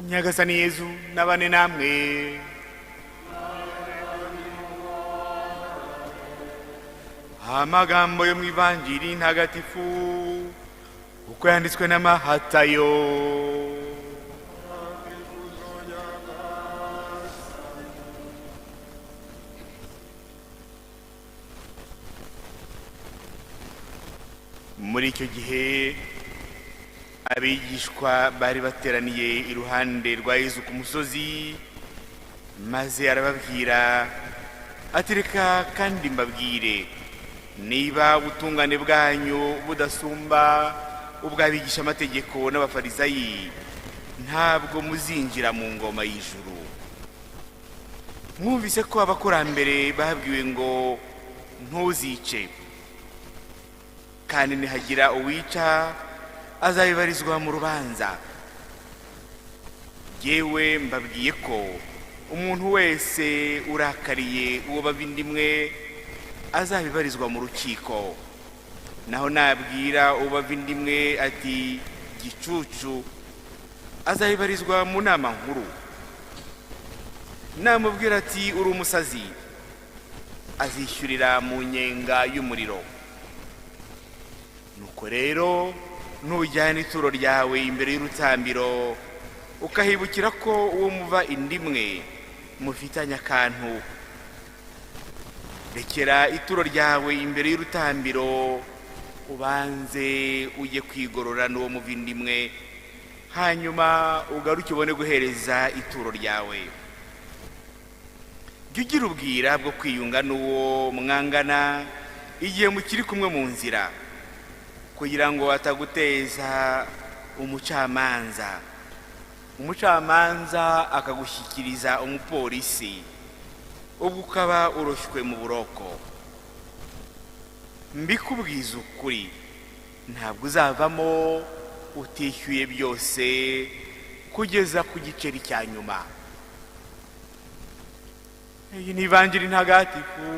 nyagasani Yezu nabane namwe. Amagambo yo mu ivanjiri ntagatifu uko yanditswe na Matayo. Muri icyo gihe abigishwa bari bateraniye iruhande rwa Yezu ku musozi, maze arababwira ati reka kandi mbabwire, niba ubutungane bwanyu budasumba ubw'abigisha amategeko n'abafarisayi, ntabwo muzinjira mu ngoma y'ijuru. Mwumvise ko abakurambere babwiwe ngo ntuzice, kandi nihagira uwica azabibarizwa mu rubanza. Yewe mbabwiye ko umuntu wese urakariye uwo bavandimwe azabibarizwa mu rukiko. Naho nabwira uwo bavandimwe ati gicucu, azabibarizwa mu nama nkuru. Namubwira ati uri umusazi, azishyurira mu nyenga y'umuriro. Nuko rero nujyana ituro ryawe imbere y'urutambiro, ukahibukira ko uwo muva indimwe mufitanye akantu, rekera ituro ryawe imbere y'urutambiro, ubanze ujye kwigorora n'uwo muva indimwe, hanyuma ugaruke ubone guhereza ituro ryawe. Jya ugira ubwira bwo kwiyunga n'uwo mwangana igihe mukiri kumwe mu nzira, kugira ngo ataguteza umucamanza akagushyikiriza umupolisi, ubwo ukaba uroshywe mu buroko. Mbikubwiza ukuri, ntabwo uzavamo utishyuye byose kugeza ku giceri cya nyuma. Iyi ni ivanjiri ntagatifu.